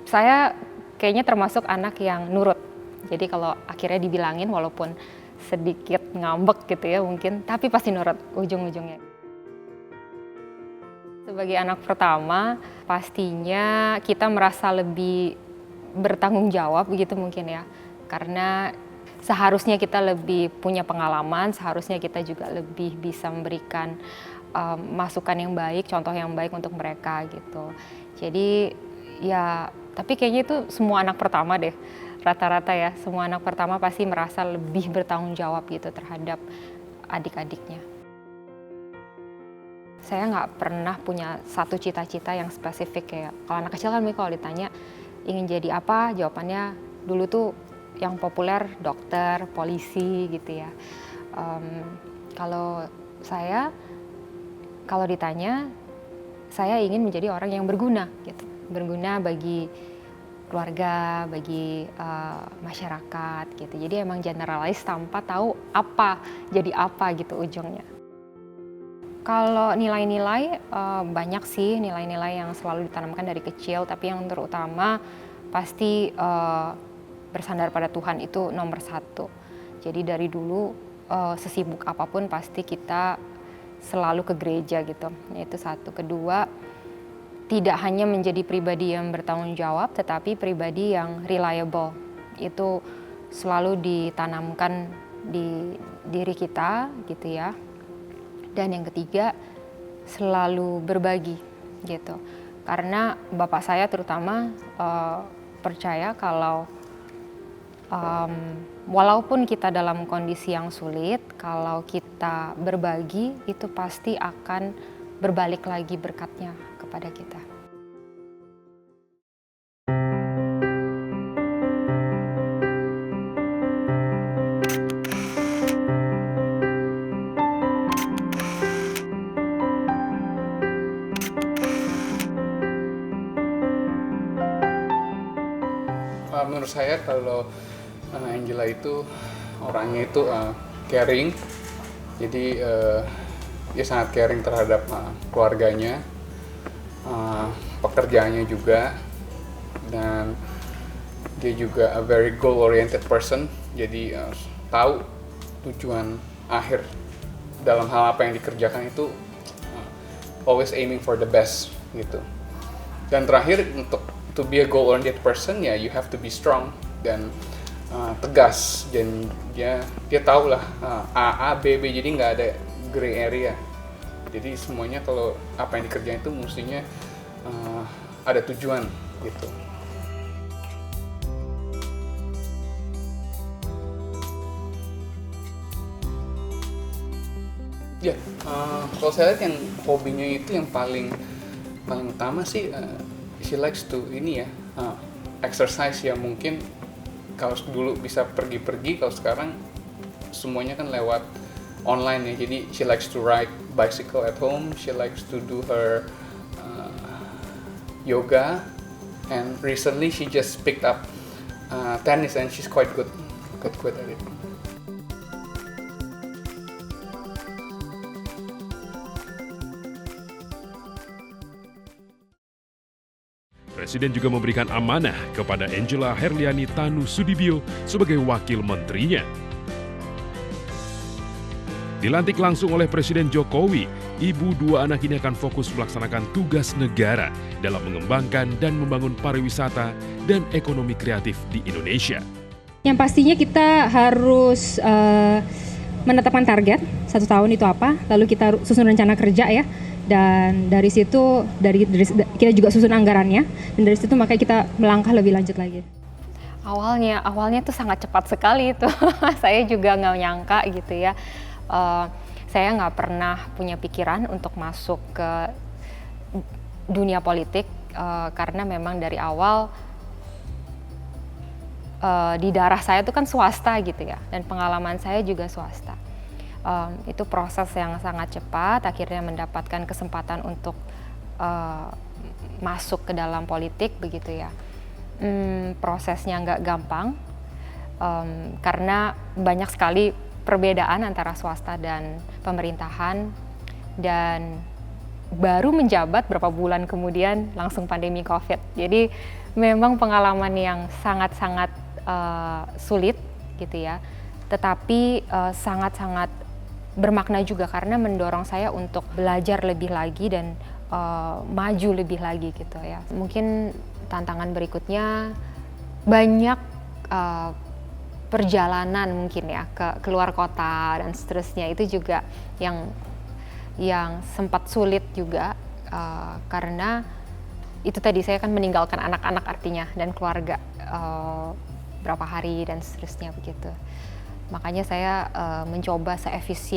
Saya kayaknya termasuk anak yang nurut. Jadi kalau akhirnya dibilangin walaupun sedikit ngambek gitu ya mungkin, tapi pasti nurut ujung-ujungnya. Sebagai anak pertama, pastinya kita merasa lebih bertanggung jawab gitu mungkin ya. Karena seharusnya kita lebih punya pengalaman, seharusnya kita juga lebih bisa memberikan masukan yang baik, contoh yang baik untuk mereka gitu. Jadi ya, tapi kayaknya itu semua anak pertama deh, rata-rata ya. Semua anak pertama pasti merasa lebih bertanggung jawab gitu terhadap adik-adiknya. Saya nggak pernah punya satu cita-cita yang spesifik kayak kalau anak kecil kan kalau ditanya ingin jadi apa, jawabannya dulu tuh yang populer dokter, polisi gitu ya. Kalau saya, kalau ditanya, saya ingin menjadi orang yang berguna gitu, berguna bagi keluarga, bagi masyarakat gitu. Jadi emang generalis tanpa tahu apa, jadi apa gitu ujungnya. Kalau nilai-nilai banyak sih nilai-nilai yang selalu ditanamkan dari kecil, tapi yang terutama pasti bersandar pada Tuhan itu nomor satu. Jadi dari dulu sesibuk apapun pasti kita selalu ke gereja gitu, itu satu. Kedua, tidak hanya menjadi pribadi yang bertanggung jawab, tetapi pribadi yang reliable. Itu selalu ditanamkan di diri kita gitu ya. Dan yang ketiga, selalu berbagi gitu. Karena bapak saya terutama percaya kalau walaupun kita dalam kondisi yang sulit, kalau kita berbagi itu pasti akan berbalik lagi berkatnya kepada kita. Menurut saya kalau Angela itu orangnya itu caring, jadi dia sangat caring terhadap keluarganya, pekerjaannya juga, dan dia juga a very goal oriented person, jadi tahu tujuan akhir dalam hal apa yang dikerjakan itu always aiming for the best gitu. Dan terakhir, untuk to be a goal oriented person ya you have to be strong dan tegas, dan dia tahu lah A, B, B, jadi nggak ada gray area. Jadi semuanya kalau apa yang dikerjain itu mestinya ada tujuan gitu. Ya, kalau saya lihat yang hobinya itu yang paling utama sih, she likes to ini ya, exercise ya. Mungkin kalau dulu bisa pergi-pergi, kalau sekarang semuanya kan lewat online ya. Jadi she likes to ride bicycle at home, she likes to do her yoga, and recently she just picked up tennis and she's quite good at it. Presiden juga memberikan amanah kepada Angela Herliani Tanu Sudibyo sebagai wakil menterinya. Dilantik langsung oleh Presiden Jokowi, ibu dua anak ini akan fokus melaksanakan tugas negara dalam mengembangkan dan membangun pariwisata dan ekonomi kreatif di Indonesia. Yang pastinya kita harus menetapkan target 1 tahun itu apa, lalu kita susun rencana kerja ya. Dan dari situ kita juga susun anggarannya, dan dari situ makanya kita melangkah lebih lanjut lagi. Awalnya tuh sangat cepat sekali itu. Saya juga nggak nyangka gitu ya. Saya nggak pernah punya pikiran untuk masuk ke dunia politik karena memang dari awal di darah saya itu kan swasta gitu ya, dan pengalaman saya juga swasta. Itu proses yang sangat cepat, akhirnya mendapatkan kesempatan untuk masuk ke dalam politik begitu ya. Prosesnya nggak gampang karena banyak sekali perbedaan antara swasta dan pemerintahan, dan baru menjabat berapa bulan kemudian langsung pandemi COVID. Jadi memang pengalaman yang sangat-sangat sulit gitu ya, tetapi sangat-sangat bermakna juga karena mendorong saya untuk belajar lebih lagi dan maju lebih lagi gitu ya. Mungkin tantangan berikutnya banyak perjalanan mungkin ya ke keluar kota dan seterusnya, itu juga yang sempat sulit juga karena itu tadi saya kan meninggalkan anak-anak artinya dan keluarga berapa hari dan seterusnya begitu. Makanya saya mencoba seefisien